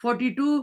42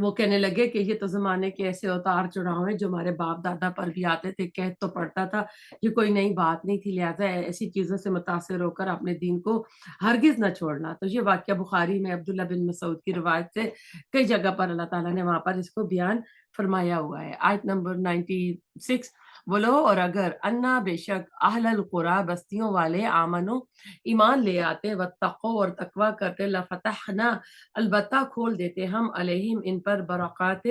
وہ کہنے لگے کہ یہ تو زمانے کے ایسے اتار چڑھاؤ ہیں جو ہمارے باپ دادا پر بھی آتے تھے، کہہ تو پڑتا تھا، یہ کوئی نئی بات نہیں تھی، لہٰذا ایسی چیزوں سے متاثر ہو کر اپنے دین کو ہرگز نہ چھوڑنا۔ تو یہ واقعہ بخاری میں عبداللہ بن مسعود کی روایت سے کئی جگہ پر اللہ تعالیٰ نے وہاں پر اس کو بیان فرمایا ہوا ہے۔ آیت نمبر 96، بولو اور اگر انا بے شک اہل القریٰ بستیوں والے آمنو ایمان لے آتے، واتقوا اور تقوی کرتے، لفتحنا البتہ کھول دیتے ہم علیہم ان پر برکات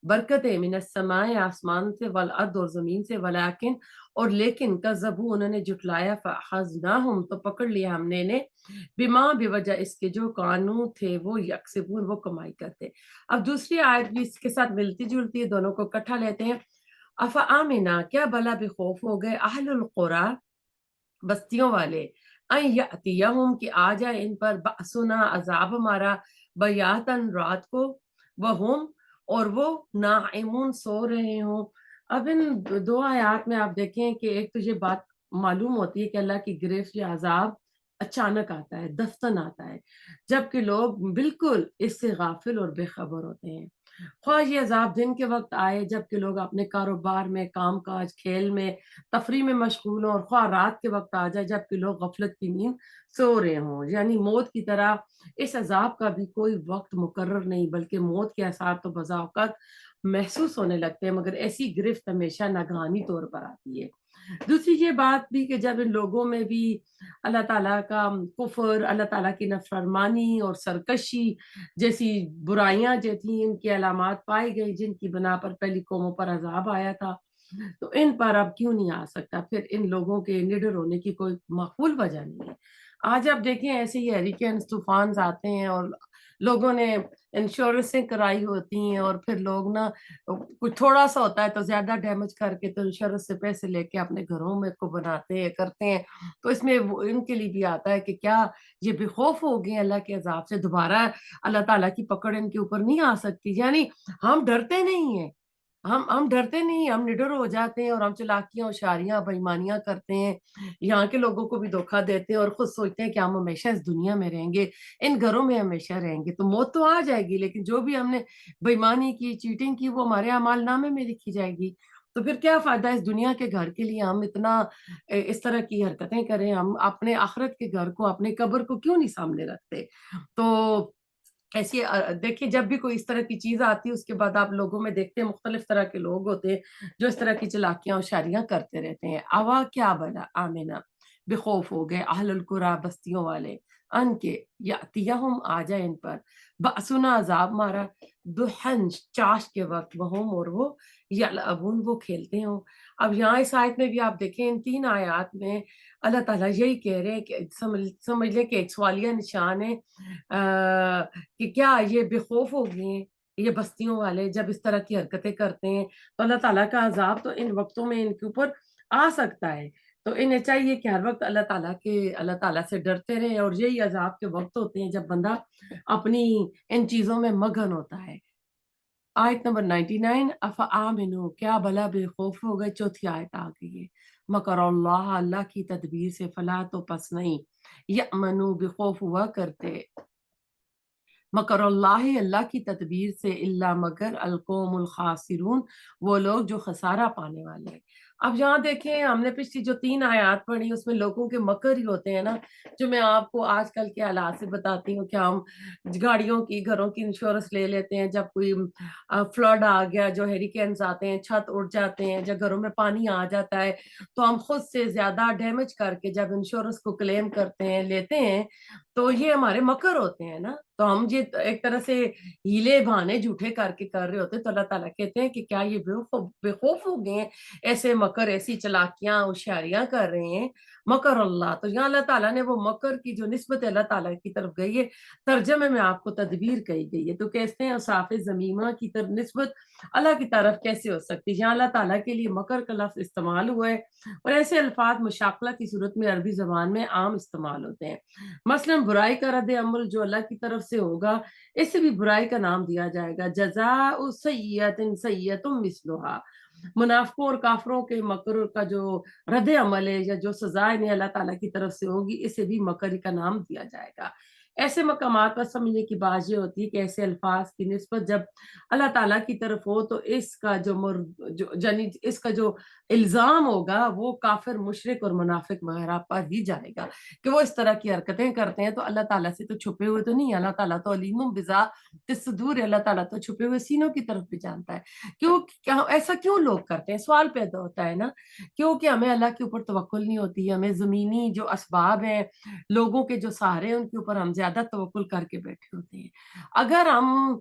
برکتیں من السماء آسمان سے، والارض اور زمین سے، ولیکن اور لیکن کذبوا انہوں نے جھٹلایا، فاخذناہم تو پکڑ لیا ہم نے انہیں، بما بوجہ اس کے جو قانون تھے وہ یکسبون وہ کمائی کرتے۔ اب دوسری آیت بھی اس کے ساتھ ملتی جلتی ہے، دونوں کو اکٹھا لیتے ہیں۔ افآمنا کیا بلا بے خوف ہو گئے، اہل القریٰ بستیوں والے، ان یاتیہم کہ آ جائے ان پر بأسنا عذاب ہمارا، بیاتن رات کو، وہم اور وہ نائمون سو رہے ہوں۔ اب ان دو آیات میں آپ دیکھیں کہ ایک تو یہ بات معلوم ہوتی ہے کہ اللہ کی گرفت یا عذاب اچانک آتا ہے، دفتن آتا ہے، جبکہ لوگ بالکل اس سے غافل اور بے خبر ہوتے ہیں۔ خواہ یہ عذاب دن کے وقت آئے جبکہ لوگ اپنے کاروبار میں، کام کاج، کھیل میں، تفریح میں مشغول ہوں، اور خواہ رات کے وقت آ جائے جبکہ لوگ غفلت کی نیند سو رہے ہوں، یعنی موت کی طرح اس عذاب کا بھی کوئی وقت مقرر نہیں، بلکہ موت کے آثار تو بذا اوقات محسوس ہونے لگتے ہیں، مگر ایسی گرفت ہمیشہ ناگہانی طور پر آتی ہے۔ دوسری یہ بات بھی کہ جب ان لوگوں میں بھی اللہ تعالیٰ کا کفر، اللہ تعالیٰ کی نافرمانی اور سرکشی جیسی برائیاں جو تھیں، ان کی علامات پائی گئی جن کی بنا پر پہلی قوموں پر عذاب آیا تھا، تو ان پر اب کیوں نہیں آ سکتا؟ پھر ان لوگوں کے نڈر ہونے کی کوئی معقول وجہ نہیں ہے۔ آج آپ دیکھیں ایسے ہی ہریکینز، طوفان آتے ہیں اور لوگوں نے انشورنسیں کرائی ہوتی ہیں، اور پھر لوگ نا کچھ تھوڑا سا ہوتا ہے تو زیادہ ڈیمیج کر کے تو انشورنس سے پیسے لے کے اپنے گھروں میں کو بناتے ہیں، کرتے ہیں۔ تو اس میں ان کے لیے بھی آتا ہے کہ کیا یہ بے خوف ہو گئے اللہ کے عذاب سے، دوبارہ اللہ تعالیٰ کی پکڑ ان کے اوپر نہیں آ سکتی؟ یعنی ہم ڈرتے نہیں ہیں، ہم ڈرتے نہیں، ہم نڈر ہو جاتے ہیں اور ہم چلاکیاں ہوشیاریاں بےایمانیاں کرتے ہیں، یہاں کے لوگوں کو بھی دھوکہ دیتے ہیں اور خود سوچتے ہیں کہ ہم ہمیشہ اس دنیا میں رہیں گے، ان گھروں میں ہمیشہ رہیں گے۔ تو موت تو آ جائے گی، لیکن جو بھی ہم نے بےایمانی کی، چیٹنگ کی، وہ ہمارے اعمال نامے میں لکھی جائے گی۔ تو پھر کیا فائدہ اس دنیا کے گھر کے لیے ہم اتنا اس طرح کی حرکتیں کریں؟ ہم اپنے آخرت کے گھر کو، اپنے قبر کو کیوں نہیں سامنے رکھتے؟ تو ایسی دیکھیے جب بھی کوئی اس طرح کی چیز آتی ہے اس کے بعد آپ لوگوں میں دیکھتے ہیں مختلف طرح کے لوگ ہوتے ہیں جو اس طرح کی چلاکیاں اور شاریاں کرتے رہتے ہیں۔ اوا کیا بلا آمینہ بے خوف ہو گئے اہل القریٰ بستیوں والے، ان کے یاتیہم آ جائے ان پر بأسنا عذاب مارا، دحن چاش کے وقت، وہم اور وہ یلعبون وہ کھیلتے ہوں۔ اب یہاں اس آیت میں بھی آپ دیکھیں ان تین آیات میں اللہ تعالیٰ یہی کہہ رہے ہیں کہ سمجھ لیں کہ ایک سوالیہ نشان ہے کہ کیا یہ بے خوف ہو گئے ہیں یہ بستیوں والے جب اس طرح کی حرکتیں کرتے ہیں؟ تو اللہ تعالیٰ کا عذاب تو ان وقتوں میں ان کے اوپر آ سکتا ہے، تو انہیں چاہیے کہ ہر وقت اللہ تعالیٰ سے ڈرتے رہیں، اور یہی عذاب کے وقت ہوتے ہیں جب بندہ اپنی ان چیزوں میں مگن ہوتا ہے۔ آیت نمبر 99، افآمنو کیا بلا بے خوف ہو گئے، چوتھی آیت آ گئی ہے، مکر اللہ اللہ کی تدبیر سے، فلا تو پس نہیں، یأمنو بے خوف ہوا کرتے، مکر اللہ اللہ کی تدبیر سے، اللہ مگر القوم الخاسرون وہ لوگ جو خسارہ پانے والے ہیں۔ اب یہاں دیکھیں ہم نے پچھلی جو تین آیات پڑھی اس میں لوگوں کے مکر ہی ہوتے ہیں نا، جو میں آپ کو آج کل کے حالات سے بتاتی ہوں کہ ہم گاڑیوں کی، گھروں کی انشورنس لے لیتے ہیں، جب کوئی فلڈ آ گیا، جو ہیریکینز آتے ہیں، چھت اڑ جاتے ہیں، جب گھروں میں پانی آ جاتا ہے تو ہم خود سے زیادہ ڈیمیج کر کے جب انشورنس کو کلیم کرتے ہیں، لیتے ہیں، تو یہ ہمارے مکر ہوتے ہیں نا۔ تو ہم یہ ایک طرح سے ہیلے بہانے جھوٹے کر کے کر رہے ہوتے ہیں، تو اللہ تعالیٰ کہتے ہیں کہ کیا یہ بے خوف ہو گئے ہیں، ایسے مکر، ایسی چلاکیاں ہوشیاریاں کر رہے ہیں، مکر اللہ۔ تو یہاں اللہ تعالیٰ نے وہ مکر کی جو نسبت اللہ تعالیٰ کی طرف گئی ہے، ترجمے میں آپ کو تدبیر کہی گئی ہے، تو کہتے ہیں اصحاب ذمیمہ کی طرف نسبت اللہ کی طرف کیسے ہو سکتی؟ یہاں اللہ تعالیٰ کے لیے مکر کا لفظ استعمال ہوا ہے، اور ایسے الفاظ مشاکلہ کی صورت میں عربی زبان میں عام استعمال ہوتے ہیں۔ مثلا برائی کا رد عمل جو اللہ کی طرف سے ہوگا، اس سے بھی برائی کا نام دیا جائے گا، جزاء سیئۃ سیئۃ مثلھا۔ منافقوں اور کافروں کے مکر کا جو رد عمل ہے یا جو سزا انہیں اللہ تعالیٰ کی طرف سے ہوگی، اسے بھی مکر کا نام دیا جائے گا۔ ایسے مقامات پر سمجھنے کی بات یہ ہوتی ہے کہ ایسے الفاظ کی نسبت جب اللہ تعالیٰ کی طرف ہو تو اس کا یعنی اس کا جو الزام ہوگا وہ کافر مشرک اور منافق وغیرہ پر ہی جائے گا کہ وہ اس طرح کی حرکتیں کرتے ہیں، تو اللہ تعالیٰ سے تو چھپے ہوئے تو نہیں، اللہ تعالیٰ تو علیم بذات الصدور ہے، اللہ تعالیٰ تو چھپے ہوئے سینوں کی طرف بھی جانتا ہے۔ ایسا کیوں لوگ کرتے ہیں؟ سوال پیدا ہوتا ہے نا، کیونکہ ہمیں اللہ کے اوپر توکل نہیں ہوتی، ہمیں زمینی جو اسباب ہیں، لوگوں کے جو سہارے ہیں، ان کے اوپر ہم زیادہ توکل کر کے بیٹھے ہوتے ہیں۔ اگر ہم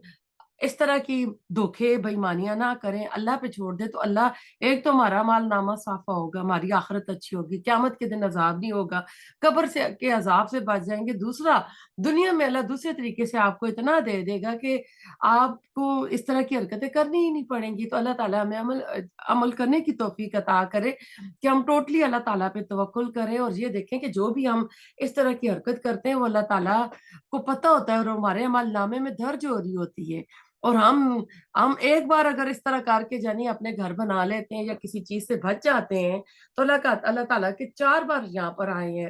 اس طرح کی دھوکے بےایمانیاں نہ کریں، اللہ پہ چھوڑ دیں، تو اللہ ایک تو ہمارا مال نامہ صافہ ہوگا، ہماری آخرت اچھی ہوگی، قیامت کے دن عذاب نہیں ہوگا، قبر سے کے عذاب سے بچ جائیں گے۔ دوسرا، دنیا میں اللہ دوسرے طریقے سے آپ کو اتنا دے دے گا کہ آپ کو اس طرح کی حرکتیں کرنی ہی نہیں پڑیں گی۔ تو اللہ تعالیٰ ہمیں عمل کرنے کی توفیق عطا کرے کہ ہم ٹوٹلی اللہ تعالیٰ پہ توکل کریں، اور یہ دیکھیں کہ جو بھی ہم اس طرح کی حرکت کرتے ہیں وہ اللہ تعالیٰ کو پتہ ہوتا ہے، اور ہمارے عمل نامے میں درج ہو رہی ہوتی ہے۔ اور ہم ایک بار اگر اس طرح کر کے جانی اپنے گھر بنا لیتے ہیں یا کسی چیز سے بچ جاتے ہیں، تو اللہ تعالیٰ کے 4 بار یہاں پر آئے ہیں،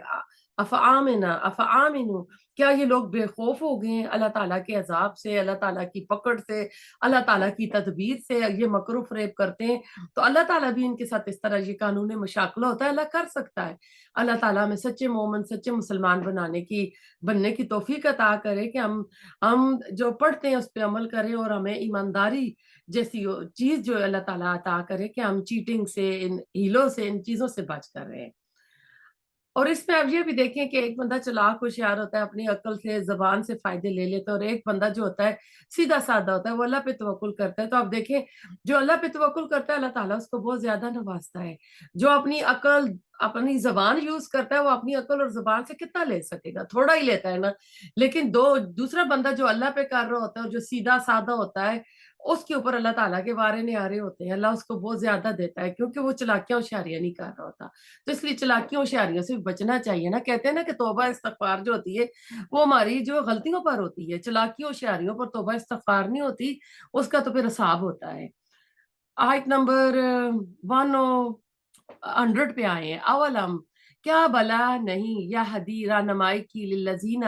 افآمنا افآمنو، کیا یہ لوگ بے خوف ہو گئے ہیں اللہ تعالیٰ کے عذاب سے، اللہ تعالیٰ کی پکڑ سے، اللہ تعالیٰ کی تدبیر سے؟ یہ مکر و فریب کرتے ہیں تو اللہ تعالیٰ بھی ان کے ساتھ اس طرح، یہ قانون مشاکلہ ہوتا ہے، اللہ کر سکتا ہے۔ اللہ تعالیٰ میں سچے مومن، سچے مسلمان بننے کی توفیق عطا کرے کہ ہم جو پڑھتے ہیں اس پہ عمل کریں، اور ہمیں ایمانداری جیسی چیز جو اللہ تعالیٰ عطا کرے کہ ہم چیٹنگ سے، ان ہیلوں سے، ان چیزوں سے بچ کر رہے ہیں۔ اور اس میں آپ یہ بھی دیکھیں کہ ایک بندہ چلاک ہوشیار ہوتا ہے، اپنی عقل سے، زبان سے فائدے لے لیتا ہے، اور ایک بندہ جو ہوتا ہے سیدھا سادہ ہوتا ہے، وہ اللہ پہ توکل کرتا ہے۔ تو آپ دیکھیں جو اللہ پہ توکل کرتا ہے اللہ تعالیٰ اس کو بہت زیادہ نوازتا ہے۔ جو اپنی عقل، اپنی زبان یوز کرتا ہے، وہ اپنی عقل اور زبان سے کتنا لے سکے گا؟ تھوڑا ہی لیتا ہے نا۔ لیکن دوسرا بندہ جو اللہ پہ کر رہا ہوتا ہے اور جو سیدھا سادہ ہوتا ہے، اس کے اوپر اللہ تعالیٰ کے وارے نہارے ہوتے ہیں، اللہ اس کو بہت زیادہ دیتا ہے، کیونکہ وہ چلاکیاں ہوشیاریاں نہیں کر رہا ہوتا۔ تو اس لیے چلاکیوں ہوشیاریوں سے بچنا چاہیے نا۔ کہتے ہیں نا کہ توبہ استغفار جو ہوتی ہے وہ ہماری جو غلطیوں پر ہوتی ہے، چلاکیوں ہوشیاریوں پر توبہ استغفار نہیں ہوتی، اس کا تو پھر حساب ہوتا ہے۔ آیت نمبر 100 پہ آئے ہیں۔ اولم، کیا بلا نہیں، یا ہدی رہنمائی کی، للذین،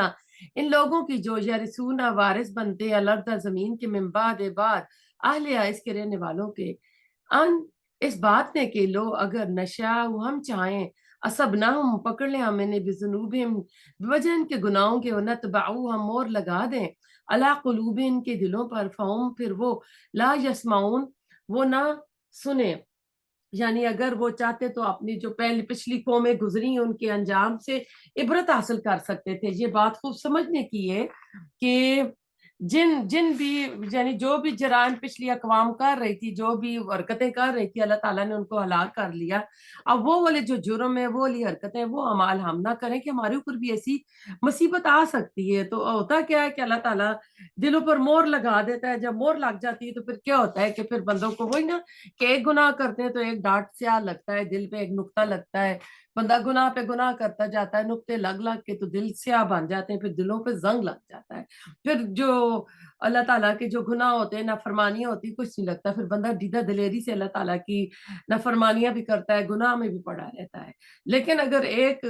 ان لوگوں کی جو یرثون وارث بنتے الارض زمین کے، من بعد اہلیہ، اس کے رہنے والوں کے، ان اس بات نے کہ لو اگر نشاء ہم چاہیں، اصبناہم پکڑ لیں ہم انہیں، بذنوبہم بوجہ ان کے گناہوں کے، ونتبعو ہم مور لگا دیں، علی قلوب ان کے دلوں پر، فہم پھر وہ لا یسمعون وہ نہ سنیں۔ یعنی اگر وہ چاہتے تو اپنی جو پچھلی قومیں گزری ہیں ان کے انجام سے عبرت حاصل کر سکتے تھے۔ یہ بات خوب سمجھنے کی ہے کہ جن بھی، یعنی جو بھی جرائم پچھلی اقوام کر رہی تھی، جو بھی حرکتیں کر رہی تھی، اللہ تعالیٰ نے ان کو ہلاک کر لیا۔ اب وہ والے جو جرم ہے، وہ والی حرکتیں، وہ اعمال ہم نہ کریں کہ ہمارے اوپر بھی ایسی مصیبت آ سکتی ہے۔ تو ہوتا کیا ہے کہ اللہ تعالیٰ دلوں پر مور لگا دیتا ہے۔ جب مور لگ جاتی ہے تو پھر کیا ہوتا ہے کہ پھر بندوں کو وہی نا کہ ایک گناہ کرتے ہیں تو ایک ڈانٹ سیاہ لگتا ہے، دل پہ ایک نقطہ لگتا ہے، بندہ گناہ پہ گناہ کرتا جاتا ہے، نقطے لگ لگ کے تو دل سیاہ بن جاتے ہیں، پھر دلوں پہ زنگ لگ جاتا ہے۔ پھر جو اللہ تعالیٰ کے جو گناہ ہوتے ہیں، نافرمانیاں ہوتی ہیں، کچھ نہیں لگتا، پھر بندہ ڈیدہ دلیری سے اللہ تعالیٰ کی نافرمانیاں بھی کرتا ہے، گناہ میں بھی پڑا رہتا ہے۔ لیکن اگر ایک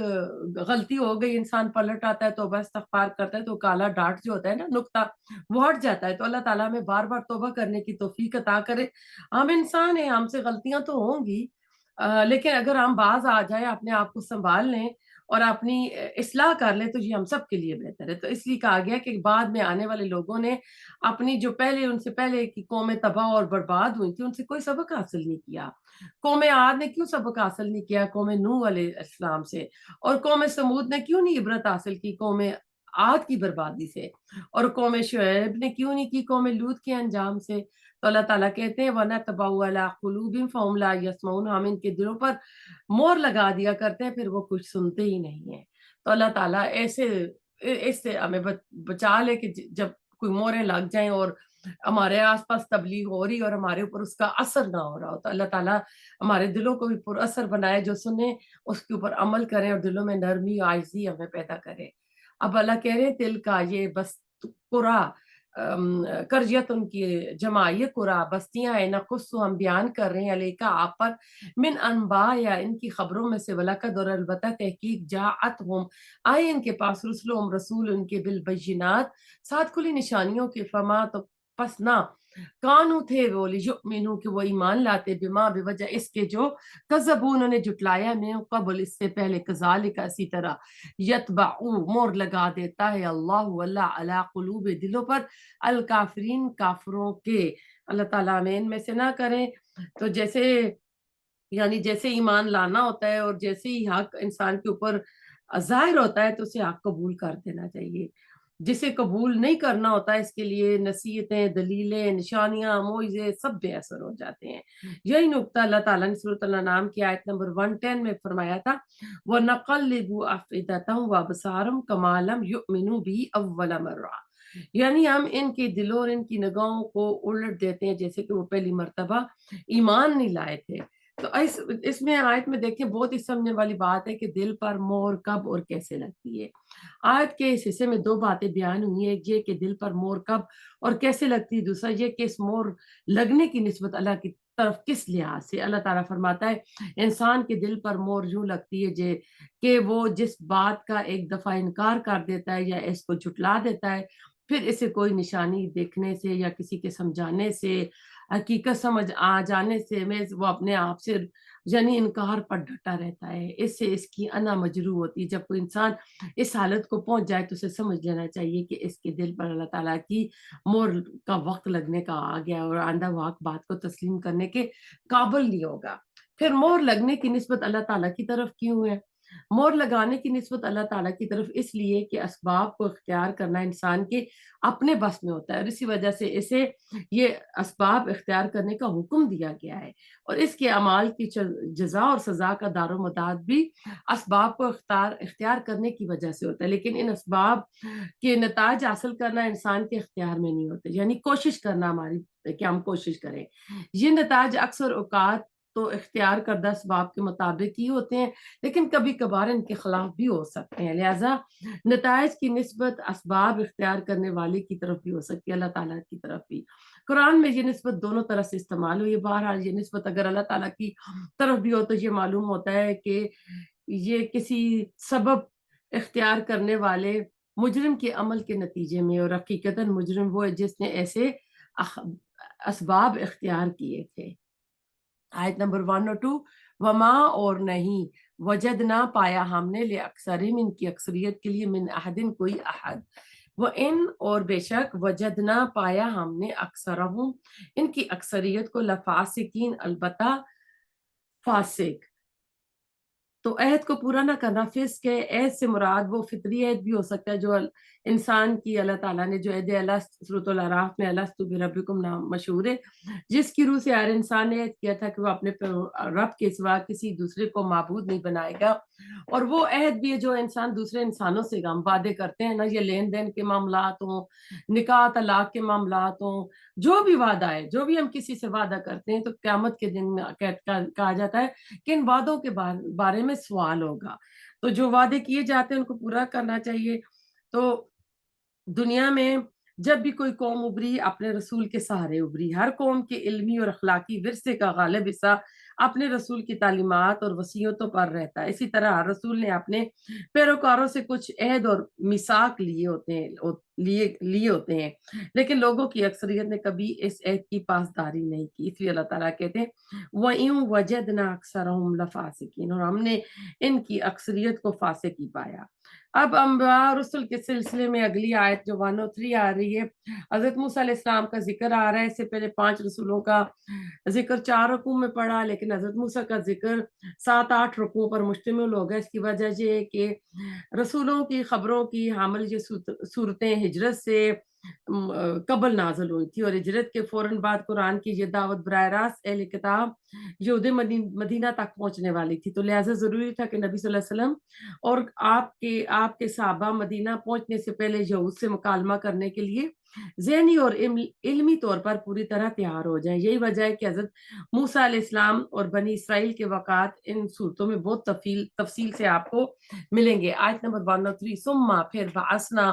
غلطی ہو گئی، انسان پلٹ آتا ہے، توبہ استغفار کرتا ہے، تو کالا ڈاٹ جو ہوتا ہے نا، نقطہ، وہ ہٹ جاتا ہے۔ تو اللہ تعالیٰ ہمیں بار بار توبہ کرنے کی توفیق عطا کرے۔ ہم انسان ہیں، ہم سے غلطیاں تو ہوں گی، لیکن اگر ہم باز آ جائیں، اپنے آپ کو سنبھال لیں اور اپنی اصلاح کر لیں، تو یہ ہم سب کے لیے بہتر ہے۔ تو اس لیے کہا گیا کہ بعد میں آنے والے لوگوں نے اپنی جو ان سے پہلے کی قومیں تباہ اور برباد ہوئی تھی، ان سے کوئی سبق حاصل نہیں کیا۔ قوم عاد نے کیوں سبق حاصل نہیں کیا قوم نوح علیہ السلام سے؟ اور قوم سمود نے کیوں نہیں عبرت حاصل کی قوم عاد کی بربادی سے؟ اور قوم شعیب نے کیوں نہیں کی قوم لوط کے انجام سے؟ تو اللہ تعالیٰ کہتے ہیں وَنَطْبَعُ عَلَىٰ قُلُوبِهِمْ فَهُمْ لَا يَسْمَعُونَ، ہم ان کے دلوں پر مور لگا دیا کرتے ہیں، پھر وہ کچھ سنتے ہی نہیں ہیں۔ تو اللہ تعالیٰ اس سے ہمیں بچا لے کہ جب کوئی موریں لگ جائیں اور ہمارے آس پاس تبلیغ ہو رہی اور ہمارے اوپر اس کا اثر نہ ہو رہا ہو، تو اللہ تعالیٰ ہمارے دلوں کو بھی پر اثر بنائے، جو سنیں اس کے اوپر عمل کریں، اور دلوں میں نرمی عاجزی ہمیں پیدا کرے۔ اب اللہ کہہ رہے ہیں تل کا یہ بس قرا قریت ان کی جمع یہ قرا بستیاں ہیں، نقص ہم بیان کر رہے ہیں علیکا آپ پر من انبا یا ان کی خبروں میں سے، ولقد اور البتہ تحقیق جاءتہم آئے ان کے پاس رسلہم رسول ان کے بالبینات ساتھ کھلی نشانیوں کے، فما تو پس نہ کانو تھے وہ لیؤمنو کہ وہ ایمان لاتے، بما بوجہ اس کے جو کذبوا انہوں نے جھٹلایا من قبل اس سے پہلے، کذالک اسی طرح یتبعو مور لگا دیتا ہے اللہ علی قلوب دلوں پر الکافرین کافروں کے، اللہ تعالیٰ ہمیں ان میں سے نہ کریں۔ تو جیسے یعنی جیسے ایمان لانا ہوتا ہے اور جیسے ہی حق انسان کے اوپر ظاہر ہوتا ہے تو اسے حق قبول کر دینا چاہیے، جسے قبول نہیں کرنا ہوتا ہے اس کے لیے نصیحتیں، دلیلیں، نشانیاں، موعظے سب بے اثر ہو جاتے ہیں۔ یہی نقطہ اللہ تعالیٰ نے سورۃ الانعام کی آیت نمبر 110 میں فرمایا تھا، وَنَقَلِّبُ أَفْئِدَتَهُمْ وَأَبْصَارَهُمْ كَمَا لَمْ يُؤْمِنُوا بِهِ أَوَّلَ مَرَّةٍ، یعنی ہم ان کے دلوں اور ان کی نگاہوں کو الٹ دیتے ہیں جیسے کہ وہ پہلی مرتبہ ایمان نہیں لائے تھے۔ تو اس میں آیت میں دیکھیں بہت ہی سمجھنے والی بات ہے کہ دل پر مہر کب اور کیسے لگتی ہے۔ آیت کے اس حصے میں دو باتیں بیان ہوئی ہیں، ایک یہ کہ دل پر مہر کب اور کیسے لگتی ہے، دوسرا یہ کہ اس مہر لگنے کی نسبت اللہ کی طرف کس لحاظ سے۔ اللہ تعالیٰ فرماتا ہے انسان کے دل پر مہر یوں لگتی ہے کہ وہ جس بات کا ایک دفعہ انکار کر دیتا ہے یا اس کو جھٹلا دیتا ہے، پھر اسے کوئی نشانی دیکھنے سے یا کسی کے سمجھانے سے، حقیقت سمجھ آ جانے سے میں وہ اپنے آپ سے یعنی انکار پر ڈٹا رہتا ہے، اس سے اس کی انا مجروح ہوتی ہے۔ جب کوئی انسان اس حالت کو پہنچ جائے تو اسے سمجھ لینا چاہیے کہ اس کے دل پر اللہ تعالیٰ کی مہر کا وقت لگنے کا آ گیا اور آئندہ وہ حق بات کو تسلیم کرنے کے قابل نہیں ہوگا۔ پھر مہر لگنے کی نسبت اللہ تعالیٰ کی طرف کیوں ہے؟ مہر لگانے کی نسبت اللہ تعالیٰ کی طرف اس لیے کہ اسباب کو اختیار کرنا انسان کے اپنے بس میں ہوتا ہے، اور اسی وجہ سے اسے یہ اسباب اختیار کرنے کا حکم دیا گیا ہے، اور اس کے اعمال کی جزا اور سزا کا دار و مدار بھی اسباب کو اختیار کرنے کی وجہ سے ہوتا ہے، لیکن ان اسباب کے نتائج حاصل کرنا انسان کے اختیار میں نہیں ہوتے، یعنی کوشش کرنا ہماری کہ ہم کوشش کریں۔ یہ نتائج اکثر اوقات تو اختیار کردہ اسباب کے مطابق ہی ہوتے ہیں، لیکن کبھی کبھار ان کے خلاف بھی ہو سکتے ہیں، لہٰذا نتائج کی نسبت اسباب اختیار کرنے والے کی طرف بھی ہو سکتی ہے، اللہ تعالیٰ کی طرف بھی۔ قرآن میں یہ نسبت دونوں طرح سے استعمال ہوئی ہے۔ بہرحال یہ نسبت اگر اللہ تعالیٰ کی طرف بھی ہو تو یہ معلوم ہوتا ہے کہ یہ کسی سبب اختیار کرنے والے مجرم کے عمل کے نتیجے میں، اور حقیقتاً مجرم وہ ہے جس نے ایسے اسباب اختیار کیے تھے۔ آیت نمبر 102، وما اور نہیں، وجد نہ پایا ہم نے لأکثرہم ان کی اکثریت کے لیے، من احدن کوئی احد، وَإِن اور بے شک، وجدنا پایا ہم نے اکثرہم ان کی اکثریت کو، لفاسقین البتہ فاسق۔ تو عہد کو پورا نہ کرنا فسق ہے۔ عہد سے مراد وہ فطری عہد بھی ہو سکتا ہے جو انسان کی اللہ تعالیٰ نے جو عہد الست سورۃ الاعراف میں الست بربکم نام مشہور ہے، جس کی روح سے ہر انسان نے عہد کیا تھا کہ وہ اپنے رب کے سوا کسی دوسرے کو معبود نہیں بنائے گا، اور وہ عہد بھی ہے جو انسان دوسرے انسانوں سے ہم وعدے کرتے ہیں نا، یہ لین دین کے معاملات ہوں، نکاح طلاق کے معاملات ہوں، جو بھی وعدہ ہے، جو بھی ہم کسی سے وعدہ کرتے ہیں تو قیامت کے دن کہا جاتا ہے کہ ان وعدوں کے بارے میں سوال ہوگا، تو جو وعدے کیے جاتے ہیں ان کو پورا کرنا چاہیے۔ تو دنیا میں جب بھی کوئی قوم ابری اپنے رسول کے سہارے ابری، ہر قوم کے علمی اور اخلاقی ورثے کا غالب حصہ اپنے رسول کی تعلیمات اور وصیتوں پر رہتا ہے۔ اسی طرح ہر رسول نے اپنے پیروکاروں سے کچھ عہد اور میثاق لیے ہوتے ہیں، لیکن لوگوں کی اکثریت نے کبھی اس عہد کی پاسداری نہیں کی، اس لیے اللہ تعالیٰ کہتے ہیں وَإِن وَجَدْنَا أَكْثَرَهُمْ لَفَاسِقِينَ، اور ہم نے ان کی اکثریت کو فاسق ہی پایا۔ اب انبیاء رسل کے سلسلے میں اگلی آیت جو 103 آ رہی ہے، حضرت موسیٰ علیہ السلام کا ذکر آ رہا ہے۔ اس سے پہلے 5 رسولوں کا ذکر 4 رکوع میں پڑا، لیکن حضرت موسیٰ کا ذکر 7-8 رکوعوں پر مشتمل ہوگا۔ اس کی وجہ یہ ہے کہ رسولوں کی خبروں کی حامل یہ صورتیں ہجرت سے قبل نازل ہوئی تھی، اور ہجرت کے فوراً بعد قرآن کی یہ دعوت براہ راست اہل کتاب یہود مدینہ تک پہنچنے والی تھی، تو لہٰذا ضروری تھا کہ نبی صلی اللہ علیہ وسلم اور آپ کے صحابہ مدینہ پہنچنے سے پہلے یہود سے مکالمہ کرنے کے لیے ذہنی اور علمی طور پر پوری طرح تیار ہو جائیں۔ یہی وجہ ہے کہ حضرت موسیٰ علیہ السلام اور بنی اسرائیل کے واقعات ان صورتوں میں بہت تفصیل سے آپ کو ملیں گے۔ آیت نمبر 103، ثم پھر بعثنا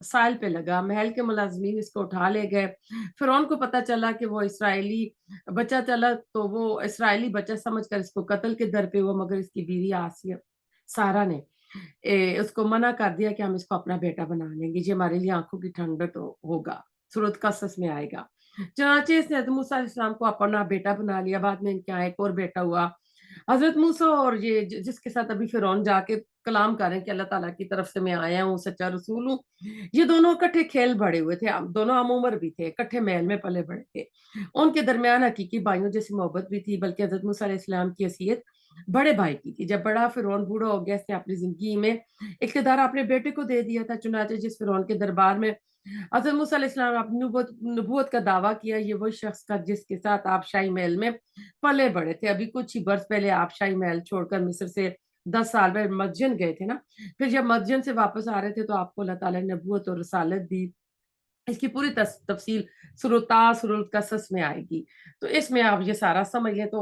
ساحل پہ لگا، محل کے ملازمین اس کو اٹھا لے گئے۔ فرعون کو پتہ چلا کہ وہ اسرائیلی بچہ چلا، تو وہ اسرائیلی بچہ سمجھ کر اس کو قتل کے در پہ ہوا، مگر اس کی بیوی آسیہ سارہ نے اس کو منع کر دیا کہ ہم اس کو اپنا بیٹا بنا لیں گے، یہ ہمارے لیے آنکھوں کی ٹھنڈک ہوگا، سورۃ قصص میں آئے گا۔ چنانچہ اس نے حضرت موسیٰ علیہ السلام کو اپنا بیٹا بنا لیا، بعد میں ان کے یہاں ایک اور بیٹا ہوا حضرت موسیٰ، اور یہ جس کے ساتھ ابھی فرعون جا کے کلام کر رہے ہیں کہ اللہ تعالیٰ کی طرف سے میں آیا ہوں، سچا رسول ہوں، یہ دونوں اکٹھے کھیل بڑے ہوئے تھے، دونوں ہم عمر بھی تھے، اکٹھے محل میں پلے بڑے تھے۔ ان کے درمیان حقیقی بھائیوں جیسی محبت بھی تھی، بلکہ حضرت موسیٰ علیہ السلام کی حیثیت بڑے بھائی کی تھی۔ جب بڑا فرعون بوڑھا ہو گیا، اس نے اپنی زندگی میں اقتدار اپنے بیٹے کو دے دیا تھا، چنانچہ جس فرعون کے دربار میں حضرت موسیٰ علیہ السلام نے اپنی نبوت کا دعویٰ کیا، یہ وہی شخص تھا جس کے ساتھ آپ شاہی محل میں پلے بڑے تھے۔ ابھی کچھ ہی برس پہلے آپ شاہی محل چھوڑ کر مصر سے 10 سال میں مدین گئے تھے نا، پھر جب مدین سے واپس آ رہے تھے تو آپ کو اللہ تعالیٰ نے نبوت اور رسالت دی۔ اس کی پوری تفصیل سورۃ قصص میں آئے گی، تو اس میں آپ یہ سارا سمجھ لیں۔ تو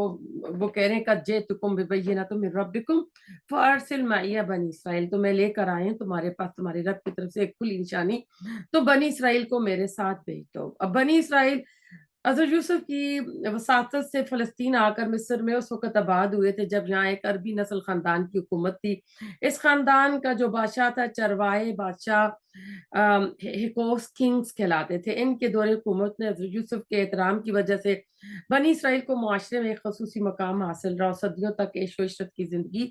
وہ کہہ رہے ہیں قد جئتکم ببینۃ من ربکم فارسل معی بنی اسرائیل، تو میں لے کر آئے ہوں تمہارے پاس تمہارے رب کی طرف سے ایک کھلی نشانی، تو بنی اسرائیل کو میرے ساتھ بھیج دو۔ اب بنی اسرائیل حضرت یوسف کی وساطت سے فلسطین آ کر مصر میں اس وقت آباد ہوئے تھے، جب یہاں ایک عربی نسل خاندان کی حکومت تھی۔ اس خاندان کا جو بادشاہ تھا چروائے بادشاہ ہیکوس کنگز کہلاتے تھے۔ ان کے دور حکومت نے حضرت یوسف کے احترام کی وجہ سے بنی اسرائیل کو معاشرے میں ایک خصوصی مقام حاصل رہا، صدیوں تک عیش و عشرت کی زندگی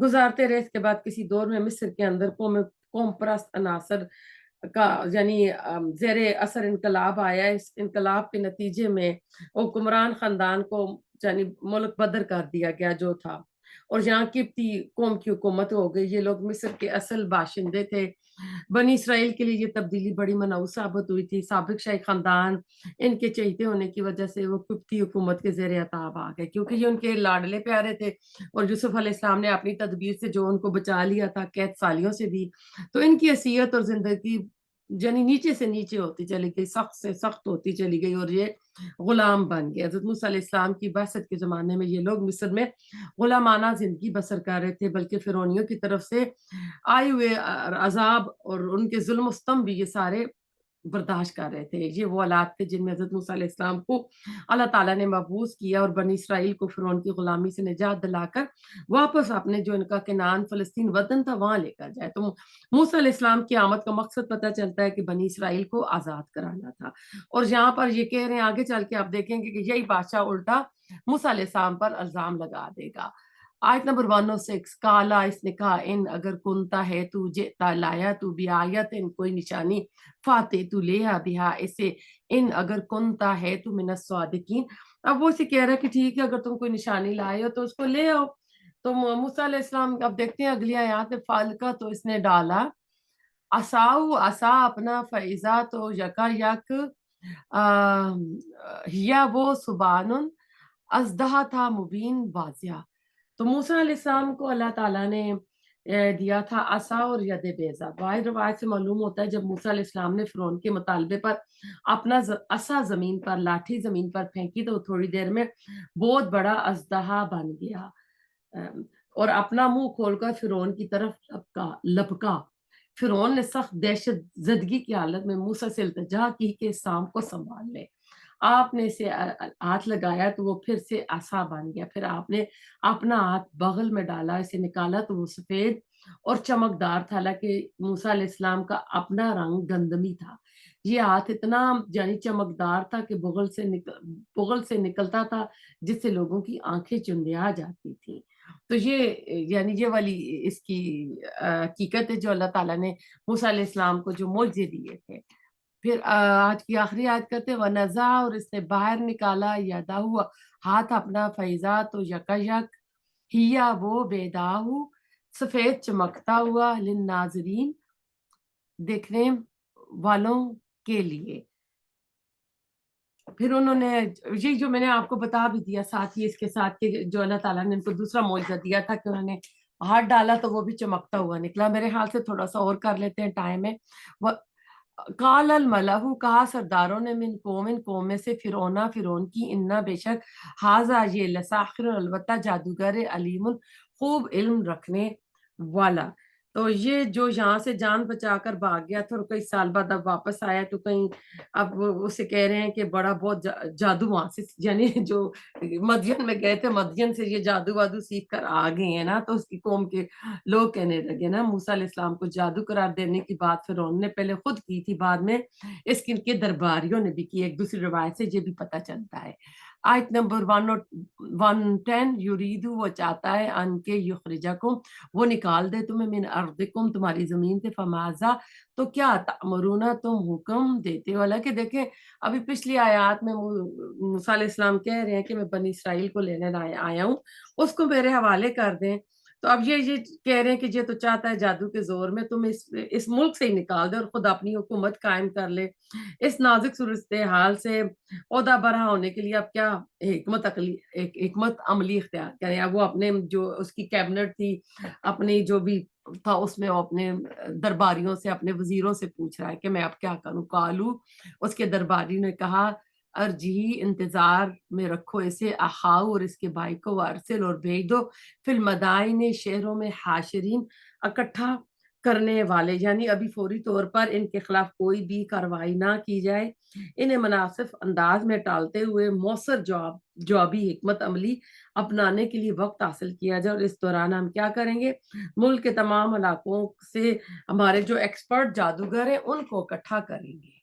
گزارتے رہے۔ اس کے بعد کسی دور میں مصر کے اندر قوم پرست عناصر کا یعنی زیر اثر انقلاب آیا۔ اس انقلاب کے نتیجے میں حکمران خاندان کو یعنی ملک بدر کر دیا گیا جو تھا، اور یہاں قبطی قوم کی حکومت ہو گئی۔ یہ لوگ مصر کے اصل باشندے تھے۔ بنی اسرائیل کے لیے یہ تبدیلی بڑی منحوس ثابت ہوئی تھی۔ سابق شاہی خاندان ان کے چہیتے ہونے کی وجہ سے وہ قبطی حکومت کے زیر اطاعت آ گئے، کیونکہ یہ ان کے لاڈلے پیارے تھے، اور یوسف علیہ السلام نے اپنی تدبیر سے جو ان کو بچا لیا تھا قید سالیوں سے بھی، تو ان کی حیثیت اور زندگی یعنی نیچے سے نیچے ہوتی چلی گئی، سخت سے سخت ہوتی چلی گئی، اور یہ غلام بن گئے۔ حضرت موسیٰ علیہ السلام کی بعثت کے زمانے میں یہ لوگ مصر میں غلامانہ زندگی بسر کر رہے تھے، بلکہ فرعونیوں کی طرف سے آئے ہوئے عذاب اور ان کے ظلم و ستم بھی یہ سارے برداشت کر رہے تھے۔ یہ وہ حالات تھے جن میں حضرت موسیٰ علیہ السلام کو اللہ تعالیٰ نے مبعوث کیا، اور بنی اسرائیل کو فرعون کی غلامی سے نجات دلا کر واپس اپنے جو ان کا کنعان فلسطین وطن تھا وہاں لے کر جائے۔ تو موسیٰ علیہ السلام کی آمد کا مقصد پتہ چلتا ہے کہ بنی اسرائیل کو آزاد کرانا تھا، اور یہاں پر یہ کہہ رہے ہیں آگے چل کے آپ دیکھیں گے کہ یہی بادشاہ الٹا موسیٰ علیہ السلام پر الزام لگا دے گا۔ آیت نمبر 106، کالا، اس نے کہا، ان اگر کنتا ہے تو جئتا لایا تو بھی آیت، ان کوئی نشانی، فاتح تو لیا بہا اسے، ان اگر کنتا ہے تو من الصادقین۔ اب وہ اسے کہہ رہا ہے کہ ٹھیک ہے، اگر تم کوئی نشانی لائے ہو تو اس کو لے آؤ۔ تو موسیٰ علیہ السلام اب دیکھتے ہیں اگلی آیات میں، فالکا، تو اس نے ڈالا، عصاؤ، عصا اپنا، فیضا، تو یکا یک یا وہ سبحان ازدہا تھا، مبین، واضح۔ تو موسیٰ علیہ السلام کو اللہ تعالیٰ نے دیا تھا عصا اور ید بیضا۔ واحد روایت سے معلوم ہوتا ہے جب موسیٰ علیہ السلام نے فرعون کے مطالبے پر اپنا عصا زمین پر، لاٹھی زمین پر پھینکی، تو تھوڑی دیر میں بہت بڑا اژدہا بن گیا، اور اپنا منہ کھول کر فرعون کی طرف لپکا۔ فرعون نے سخت دہشت زدگی کی حالت میں موسیٰ سے التجا کی کہ سام کو سنبھال لے۔ آپ نے اسے ہاتھ لگایا تو وہ پھر سے عصا بن گیا، پھر آپ نے اپنا ہاتھ بغل میں ڈالا، اسے نکالا تو وہ سفید اور چمکدار تھا، حالانکہ موسیٰ علیہ السلام کا اپنا رنگ گندمی تھا۔ یہ ہاتھ اتنا یعنی چمکدار تھا کہ بغل سے نکلتا تھا، جس سے لوگوں کی آنکھیں چندیا جاتی تھی۔ تو یہ یعنی یہ والی اس کی حقیقت ہے جو اللہ تعالیٰ نے موسیٰ علیہ السلام کو جو معجزے دیے تھے۔ پھر آج کی آخری آیت کرتے وَنَزَعَ، اور اس نے باہر نکالا، یَدَہُ، ہاتھ اپنا، فیضا، تو یکا یک، ہیا وہ، بیداہ، سفید چمکتا ہوا، للناظرین، دیکھنے والوں کے لیے۔ پھر انہوں نے یہ جو میں نے آپ کو بتا بھی دیا ساتھ ہی اس کے ساتھ کہ جو اللہ تعالیٰ نے ان کو دوسرا معجزہ دیا تھا کہ انہوں نے ہاتھ ڈالا تو وہ بھی چمکتا ہوا نکلا۔ میرے خیال سے تھوڑا سا اور کر لیتے ہیں، ٹائم ہے۔ قال الملأ، کہا سرداروں نے، من قوم میں سے، فرعون کی، انا، بے شک، ہاذا، یہ، لساحر، البتہ جادوگر، علیم، خوب علم رکھنے والا۔ تو یہ جو یہاں سے جان بچا کر بھاگ گیا تھا اور کئی سال بعد اب واپس آیا تو کہیں اب اسے کہہ رہے ہیں کہ بڑا بہت جادو وہاں سے، یعنی جو مدین میں گئے تھے مدین سے یہ جادو وادو سیکھ کر آ گئے ہیں نا، تو اس کی قوم کے لوگ کہنے لگے نا موسیٰ علیہ السلام کو جادو قرار دینے کی بات فرعون نے پہلے خود کی تھی، بعد میں اس کے درباریوں نے بھی کی۔ ایک دوسری روایت سے یہ بھی پتہ چلتا ہے۔ آیت نمبر 110، یریدو وہ چاہتا ہے ان کے یخرجکم وہ نکال دے تمہیں من ارضکم تمہاری زمین سے، فماذا تو کیا تأمرون تم حکم دیتے ہو۔ حالانکہ دیکھیں ابھی پچھلی آیات میں موسیٰ علیہ السلام کہہ رہے ہیں کہ میں بنی اسرائیل کو لینے آیا ہوں، اس کو میرے حوالے کر دیں، تو اب یہ کہہ رہے ہیں کہ یہ تو چاہتا ہے جادو کے زور میں تم اس ملک سے ہی نکال دے اور خود اپنی حکومت قائم کر لے۔ اس نازک صورتحال سے عہدہ برہ ہونے کے لیے اب کیا حکمت عملی اختیار کریں۔ اب وہ اپنے جو اس کی کیبنٹ تھی، اپنی جو بھی تھا اس میں وہ اپنے درباریوں سے، اپنے وزیروں سے پوچھ رہا ہے کہ میں اب کیا کروں۔ کالو اس کے درباری نے کہا ارجی انتظار میں رکھو اسے، اخاؤ اور اس کے بھائی کو، ارسل اور بھیج دو، فی المدائن شہروں میں، حاشرین اکٹھا کرنے والے، یعنی ابھی فوری طور پر ان کے خلاف کوئی بھی کارروائی نہ کی جائے، انہیں مناسب انداز میں ٹالتے ہوئے مؤثر جوابی حکمت عملی اپنانے کے لیے وقت حاصل کیا جائے۔ اور اس دوران ہم کیا کریں گے، ملک کے تمام علاقوں سے ہمارے جو ایکسپرٹ جادوگر ہیں ان کو اکٹھا کریں گے،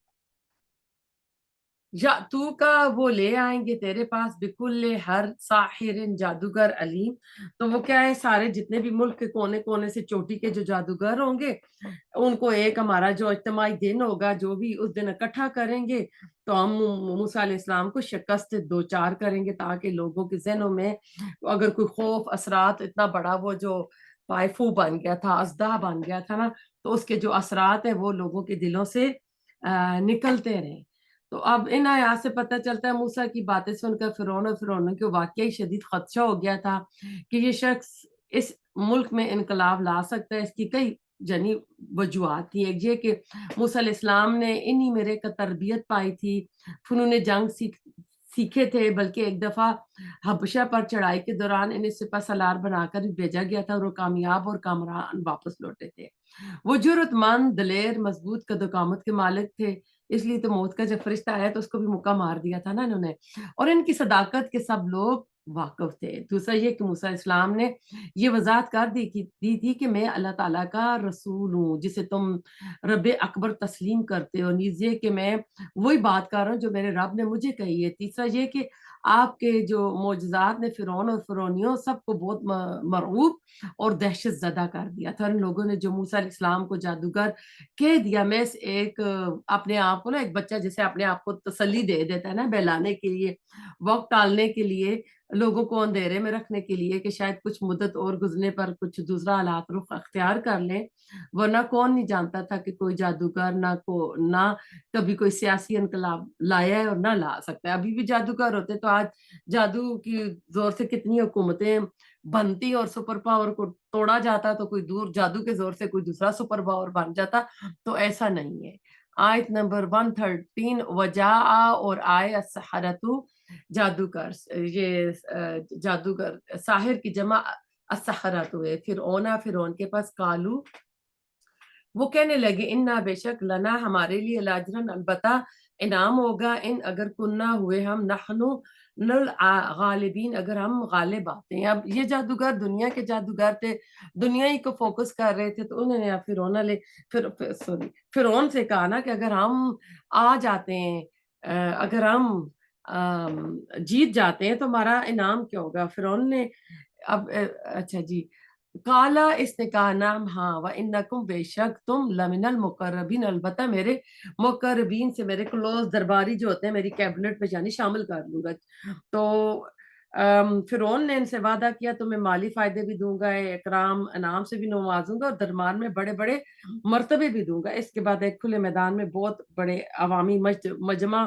یا تو کا وہ لے آئیں گے تیرے پاس، بکل ہر ساحر جادوگر علیم، تو وہ کیا ہے سارے جتنے بھی ملک کے کونے کونے سے چوٹی کے جو جادوگر ہوں گے ان کو ایک ہمارا جو اجتماعی دن ہوگا جو بھی اس دن اکٹھا کریں گے، تو ہم موسیٰ علیہ السلام کو شکست دو چار کریں گے، تاکہ لوگوں کے ذہنوں میں اگر کوئی خوف اثرات اتنا بڑا وہ جو پائفو بن گیا تھا، ازدہ بن گیا تھا نا، تو اس کے جو اثرات ہیں وہ لوگوں کے دلوں سے نکلتے رہیں۔ تو اب ان آیات سے پتہ چلتا ہے موسیٰ کی باتیں سن کر فرعون کو واقعی شدید خدشہ ہو گیا تھا کہ یہ شخص اس ملک میں انقلاب لا سکتا ہے۔ اس کی کئی جنی وجوہات تھی، ایک یہ کہ موسیٰ علیہ السلام نے انہی میرے کا تربیت پائی تھی، فنون جنگ سیکھے تھے، بلکہ ایک دفعہ حبشہ پر چڑھائی کے دوران انہیں سپہ سالار بنا کر بھی بھیجا گیا تھا اور وہ کامیاب اور کامران واپس لوٹے تھے۔ وہ جرت مند، دلیر، مضبوط قد و قامت کے مالک تھے، اس لیے تو موت کا جب فرشتہ آیا تو اس کو بھی موقع مار دیا تھا نا انہوں نے، اور ان کی صداقت کے سب لوگ واقف تھے۔ دوسرا یہ کہ موسیٰ علیہ السلام نے یہ وضاحت کر دی تھی کہ میں اللہ تعالیٰ کا رسول ہوں جسے تم رب اکبر تسلیم کرتے ہو، نیز یہ کہ میں وہی بات کر رہا ہوں جو میرے رب نے مجھے کہی ہے۔ تیسرا یہ کہ آپ کے جو معجزات نے فرعون اور فرعونیوں سب کو بہت مرعوب اور دہشت زدہ کر دیا تھا۔ ان لوگوں نے جو موسیٰ علیہ السلام کو جادوگر کہہ دیا، میں ایک اپنے آپ کو نا، ایک بچہ جیسے اپنے آپ کو تسلی دے دیتا ہے نا بہلانے کے لیے، وقت ٹالنے کے لیے، لوگوں کو اندھیرے میں رکھنے کے لیے کہ شاید کچھ مدت اور گزرنے پر کچھ دوسرا حالات رخ اختیار کر لیں، ورنہ کون نہیں جانتا تھا کہ کوئی جادوگر نہ کبھی کوئی سیاسی انقلاب لایا ہے اور نہ لا سکتا ہے۔ ابھی بھی جادوگر ہوتے تو آج جادو کی زور سے کتنی حکومتیں بنتی اور سپر پاور کو توڑا جاتا، تو کوئی دور جادو کے زور سے کوئی دوسرا سپر پاور بن جاتا، تو ایسا نہیں ہے۔ آیت نمبر 113، وجاء اور آئے السحرۃ جادوگر، یہ جادوگر ساحر کی جمع السحرۃ ہوئے، فرعون کے پاس، کالو وہ کہنے لگے انا بے شک لنا ہمارے لیے لاجرن البتہ انعام ہوگا، ان اگر کننا ہوئے ہم نحنو غالبین اگر ہم غالب آتے ہیں۔ اب یہ جادوگر دنیا کے جادوگر تھے، دنیا ہی کو فوکس کر رہے تھے، تو انہوں نے فرعون سے کہا نا کہ اگر ہم آ جاتے ہیں، اگر ہم جیت جاتے ہیں تو ہمارا انعام کیا ہوگا۔ فرعون نے اب اچھا جی، کالا اس نے کہا نام ہاں، وَإِنَّكُمْ بے شک تم لمن المقربین البتہ میرے مقربین سے، میرے کلوز درباری جو ہوتے ہیں میری کیبنٹ میں، یعنی شامل کر لوں گا۔ تو فرعون نے ان سے وعدہ کیا تمہیں مالی فائدے بھی دوں گا، اکرام انعام سے بھی نوازوں گا، اور دربار میں بڑے بڑے مرتبے بھی دوں گا۔ اس کے بعد ایک کھلے میدان میں بہت بڑے عوامی مجمع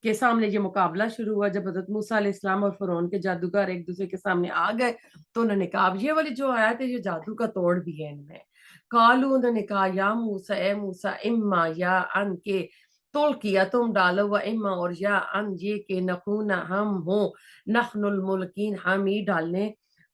کے سامنے یہ مقابلہ شروع ہوا۔ جب حضرت موسیٰ علیہ السلام اور فرعون کے جادوگر ایک دوسرے کے سامنے آ گئے تو انہوں نے کہا، اب یہ والی جو آیت ہے یہ جادو کا توڑ بھی ہے ان میں۔ کالو انہوں نے کہا یا موسیٰ، اے موسیٰ، اما یا ان کے تول کیا تم ڈالو، و اما اور یا ان یہ کہ نخون ہم ہوں، نحن الملکین ہم ہی ڈالنے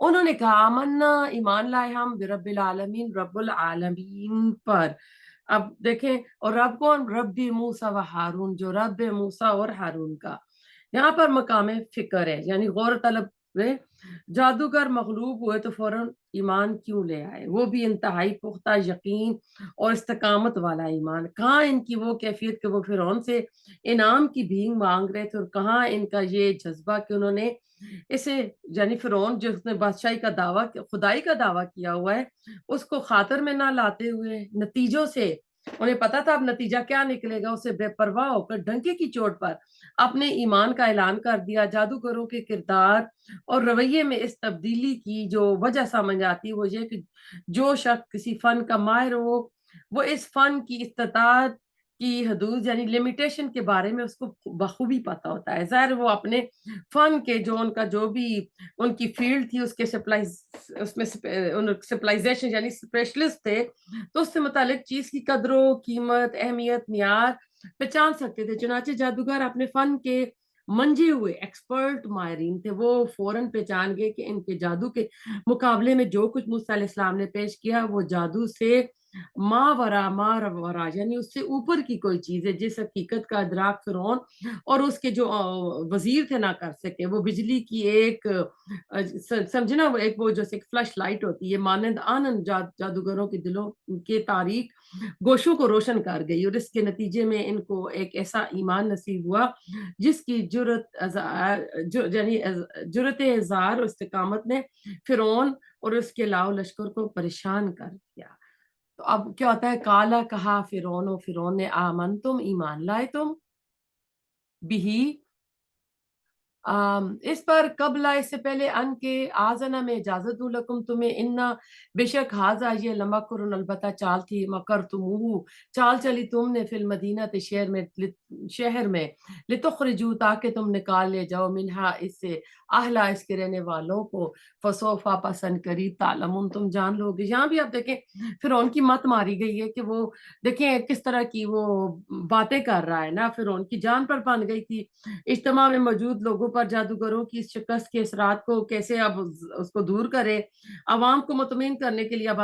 انہوں نے کہا آمنا ایمان لائے ہم برب العالمین رب العالمین پر. اب دیکھیں اور رب کون؟ رب موسیٰ و ہارون، جو رب موسیٰ اور ہارون کا. یہاں پر مقام فکر ہے، یعنی غور طلب ہے. جادوگر مغلوب ہوئے تو فوراً ایمان کیوں لے آئے، وہ بھی انتہائی پختہ یقین اور استقامت والا ایمان. کہاں ان کی وہ کیفیت کہ وہ فرعون سے انعام کی بھیک مانگ رہے تھے، اور کہاں ان کا یہ جذبہ کہ انہوں نے اسے، یعنی فرعون جس نے بادشاہی کا دعویٰ، خدائی کا دعویٰ کیا ہوا ہے، اس کو خاطر میں نہ لاتے ہوئے نتیجوں سے، انہیں پتا تھا اب نتیجہ کیا نکلے گا، اسے بے پرواہ ہو کر ڈنکے کی چوٹ پر اپنے ایمان کا اعلان کر دیا. جادوگروں کے کردار اور رویے میں اس تبدیلی کی جو وجہ سمجھ آتی وہ یہ کہ جو شخص کسی فن کا ماہر ہو، وہ اس فن کی استطاعت کی حدود یعنی لمیٹیشن کے بارے میں اس کو بخوبی پتا ہوتا ہے. ظاہر وہ اپنے فن کے جو ان کا جو بھی ان کی فیلڈ تھی اس کے اس میں سپلائزیشن یعنی اسپیشلسٹ تھے، تو اس سے متعلق چیز کی قدر و قیمت، اہمیت، معیار پہچان سکتے تھے. چنانچہ جادوگر اپنے فن کے منجے ہوئے ایکسپرٹ ماہرین تھے. وہ فوراً پہچان گئے کہ ان کے جادو کے مقابلے میں جو کچھ موسیٰ علیہ السلام نے پیش کیا وہ جادو سے ما ورا یعنی اس سے اوپر کی کوئی چیز ہے، جس حقیقت کا ادراک فرعون اور اس کے جو وزیر تھے نہ کر سکے. وہ بجلی کی ایک سمجھنا، وہ ایک وہ جیسے فلش لائٹ ہوتی ہے، مانند آنند جادوگروں کے دلوں کے تاریک گوشوں کو روشن کر گئی، اور اس کے نتیجے میں ان کو ایک ایسا ایمان نصیب ہوا جس کی جرت اظہار و استقامت نے فرعون اور اس کے لاؤ لشکر کو پریشان کر دیا. تو اب کیا ہوتا ہے، کالا کہا فرعون، و فرعون نے آمن تم ایمان لائے تم بھی اس پر قبل اس سے پہلے ان کے آزنا میں اجازت دوں لکم تمہیں، انا بے شک حاضہ یہ لمکر البتہ چال تھی، مکر تمہو چال چلی تم نے، فی المدینہ شہر میں لتخرجو تاکہ تم نکال لے جاؤ، منہا اس سے اہلا اس کے رہنے والوں کو، فسوفا پسند قریب تعلمون تم جان لو گے. یہاں بھی آپ دیکھیں فرعون کی مت ماری گئی ہے کہ وہ دیکھیں کس طرح کی وہ باتیں کر رہا ہے نا. فرعون کی جان پر بن گئی تھی. اجتماع میں موجود لوگوں پر جادوگروں کی اس شکست کے اثرات کو کیسے اب اس کو دور کرے، عوام کو مطمئن کرنے کے لیے اب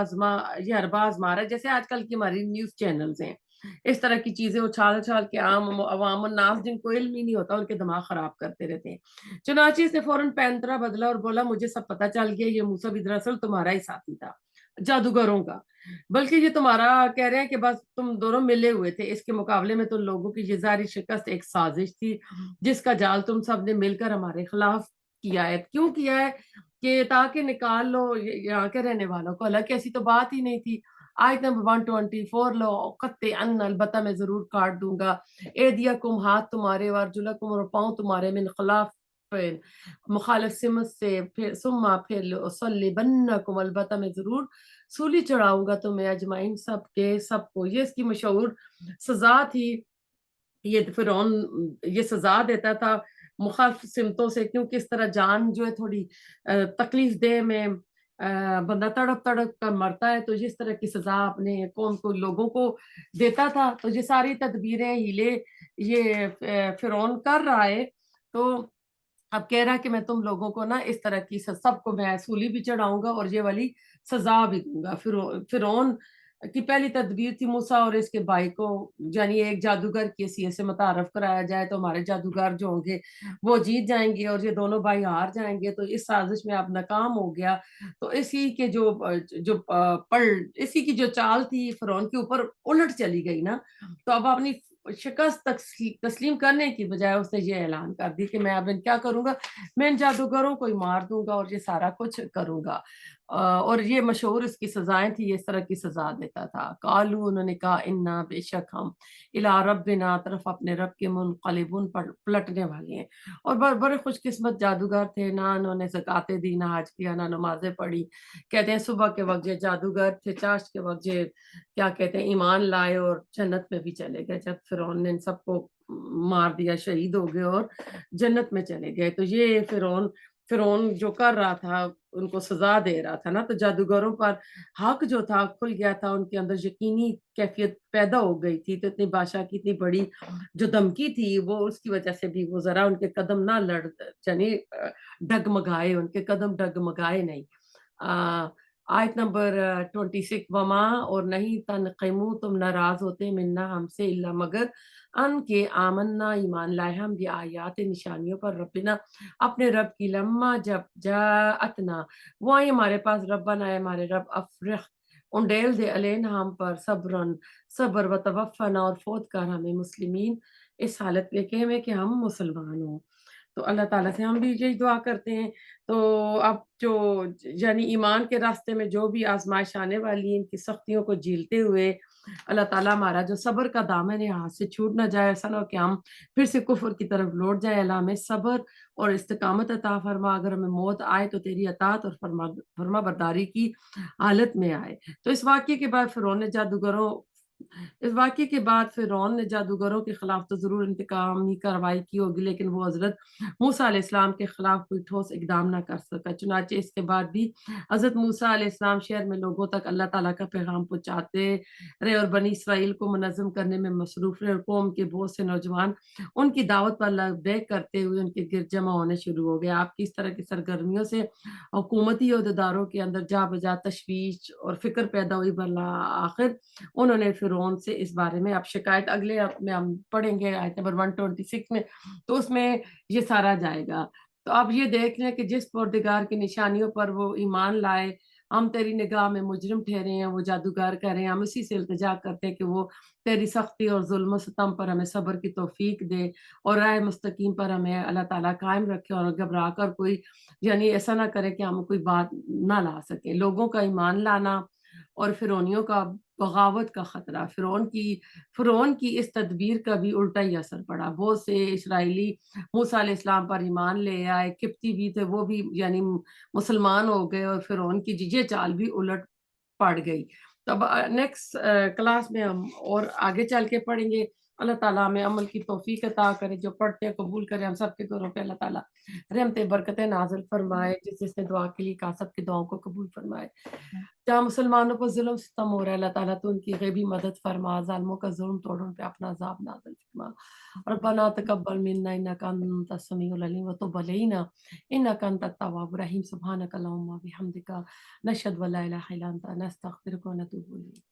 یہ اربا آزما رہا ہے، جیسے آج کل کی ہماری نیوز چینلز ہیں، اس طرح کی چیزیں اچھال اچھال کے عوام الناس جن کو علم ہی نہیں ہوتا ان کے دماغ خراب کرتے رہتے ہیں. چنانچہ اس نے فوراً پینترا بدلا اور بولا مجھے سب پتہ چل گیا، یہ موسیٰ بھی دراصل تمہارا ہی ساتھی تھا جادوگروں کا، بلکہ یہ تمہارا کہہ رہے ہیں کہ بس تم دونوں ملے ہوئے تھے. اس کے مقابلے میں تم لوگوں کی یہ ظاہری شکست ایک سازش تھی جس کا جال تم سب نے مل کر ہمارے خلاف کیا ہے. کیوں کیا ہے؟ کہ تاکہ نکال لو یہاں کے رہنے والوں کو. حالانکہ ایسی تو بات ہی نہیں تھی. آیت نمبر 124 لو قطع ان البتہ میں ضرور کاٹ دوں گا، ایدیکم ہاتھ تمہارے، وارجلکم اور پاؤں تمہارے، من خلاف مخالف سمت سے، پھر صلیبنکم البتہ میں ضرور سولی چڑھاؤں گا تمہیں، اجمعین سب کے سب کو. یہ اس کی مشہور سزا تھی. یہ فرعون یہ سزا دیتا تھا مخالف سمتوں سے، کیونکہ اس طرح جان جو ہے تھوڑی تکلیف دہ میں بندہ تڑپ تڑپ کر مرتا ہے، تو جس طرح کی سزا اپنے قوم کو لوگوں کو دیتا تھا. تو یہ ساری تدبیریں ہیلے یہ فرعون کر رہا ہے. تو اب کہہ رہا کہ میں تم لوگوں کو نا اس طرح کی سب کو میں سولی بھی چڑھاؤں گا اور یہ والی سزا بھی دوں گا. فرعون کی پہلی تدبیر تھی موسیٰ اور اس کے بھائی کو یعنی ایک جادوگر کی حیثیت سے متعارف کرایا جائے، تو ہمارے جادوگر جو ہوں گے وہ جیت جائیں گے اور یہ دونوں بھائی ہار جائیں گے. تو اس سازش میں اب ناکام ہو گیا. تو اسی کے اسی کی جو چال تھی فرعون کے اوپر الٹ چلی گئی نا. تو اب اپنی شکست تسلیم کرنے کی بجائے اس نے یہ اعلان کر دی کہ میں اب کیا کروں گا، میں ان جادوگروں کو ہی مار دوں گا اور یہ سارا کچھ کروں گا. اور یہ مشہور اس کی سزائیں تھی، یہ اس طرح کی سزا دیتا تھا. قالو انہوں نے کہا انا بے شک ہم الی ربنا طرف اپنے رب کے منقلبون پلٹنے والے ہیں. اور بڑے خوش قسمت جادوگر تھے، نہ انہوں نے زکاتیں دی، نہ حج کیا، نہ نمازیں پڑھی. کہتے ہیں صبح کے وقت یہ جادوگر تھے، چاشت کے وقت یہ کیا کہتے ہیں ایمان لائے اور جنت میں بھی چلے گئے. جب فرعون نے ان سب کو مار دیا، شہید ہو گئے اور جنت میں چلے گئے. تو یہ فرعون فرعون جو کر رہا تھا ان کو سزا دے رہا تھا نا، تو جادوگروں پر حق جو تھا کھل گیا تھا، ان کے اندر یقینی کیفیت پیدا ہو گئی تھی، تو اتنی بادشاہ کی اتنی بڑی جو دھمکی تھی وہ اس کی وجہ سے بھی وہ ذرا ان کے قدم نہ لڑ یعنی ڈگمگائے، ان کے قدم ڈگمگائے نہیں۔ آیت نمبر 26، وما اور نہیں تنقمو تم ناراض ہوتے منا ہم سے اللہ مگر ان کے آمنا ایمان لائے ہم بھی آیات نشانیوں پر ربنا اپنے رب کی، لما جب جاءتنا وہ آئی ہمارے پاس، ربنا آئے ہمارے رب افرخ انڈیل دے علین ہم پر صبرن صبر و توفنا اور فوت کر ہمیں مسلمین اس حالت میں کہ ہم مسلمان ہوں۔ تو اللہ تعالیٰ سے ہم بھی یہی دعا کرتے ہیں۔ تو اب جو یعنی ایمان کے راستے میں جو بھی آزمائش آنے والی ہے، ان کی سختیوں کو جھیلتے ہوئے اللہ تعالیٰ ہمارا جو صبر کا دامن ہے ہاتھ سے چھوٹ نہ جائے، ایسا نہ ہو کہ ہم پھر سے کفر کی طرف لوٹ جائیں۔ اللہ ہمیں صبر اور استقامت عطا فرما، اگر ہمیں موت آئے تو تیری اطاعت اور فرما برداری کی حالت میں آئے۔ تو اس واقعے کے بعد فرعون نے جادوگروں اس واقعے کے بعد فرعون نے جادوگروں کے خلاف تو ضرور انتقامی کارروائی کی ہوگی، لیکن وہ حضرت موسیٰ علیہ السلام کے خلاف کوئی ٹھوس اقدام نہ کر سکا۔ چنانچہ اس کے بعد بھی حضرت موسیٰ علیہ السلام شہر میں لوگوں تک اللہ تعالیٰ کا پیغام پہنچاتے رہے اور بنی اسرائیل کو منظم کرنے میں مصروف رہے، اور قوم کے بہت سے نوجوان ان کی دعوت پر لبیک کرتے ہوئے ان کے گرد جمع ہونے شروع ہو گئے۔ آپ کی اس طرح کی سرگرمیوں سے حکومتی عہدیداروں کے اندر جا بجا تشویش اور فکر پیدا ہوئی، بالآخر انہوں نے فرعون سے اس بارے میں اب شکایت، اگلے میں ہم پڑھیں گے آیت نمبر 126 میں، تو اس میں یہ سارا جائے گا۔ تو اب یہ دیکھ لیں کہ جس پروردگار کی نشانیوں پر وہ ایمان لائے، ہم تیری نگاہ میں مجرم ٹھہرے ہیں، وہ جادوگر کہہ رہے ہیں، ہم اسی سے التجا کرتے ہیں کہ وہ تیری سختی اور ظلم و ستم پر ہمیں صبر کی توفیق دے اور راہ مستقیم پر ہمیں اللہ تعالیٰ قائم رکھے، اور گھبرا کر کوئی یعنی ایسا نہ کرے کہ ہم کوئی بات نہ لا سکے۔ لوگوں کا ایمان لانا اور فرعونیوں کا بغاوت کا خطرہ، فرعون کی اس تدبیر کا بھی الٹا ہی اثر پڑا۔ بہت سے اسرائیلی موسیٰ علیہ السلام پر ایمان لے آئے، قبطی بھی تھے، وہ بھی یعنی مسلمان ہو گئے، اور فرعون کی یہ چال بھی الٹ پڑ گئی۔ تب نیکسٹ کلاس میں ہم اور آگے چل کے پڑھیں گے۔ اللہ تعالیٰ ہمیں عمل کی توفیق عطا کرے، جو پڑھتے ہیں قبول کرے، ہم سب کے گھروں پہ اللہ تعالیٰ رحمت برکتیں نازل فرمائے، جس نے دعا کے لیے کہا سب کی دعاؤں کو قبول فرمائے۔ جہاں مسلمانوں پر ظلم ستم ہو رہا ہے اللہ تعالیٰ تو ان کی غیبی مدد فرما، ظالموں کا ظلم توڑ، ان پہ اپنا عذاب نازل فرما۔ ربنا تقبل منا انک انت السمیع العلیم وتب علینا انک انت التواب الرحیم۔ سبحانک اللہم وبحمدک نشہد ان لا الہ الا انت نستغفرک ونتوب الیک۔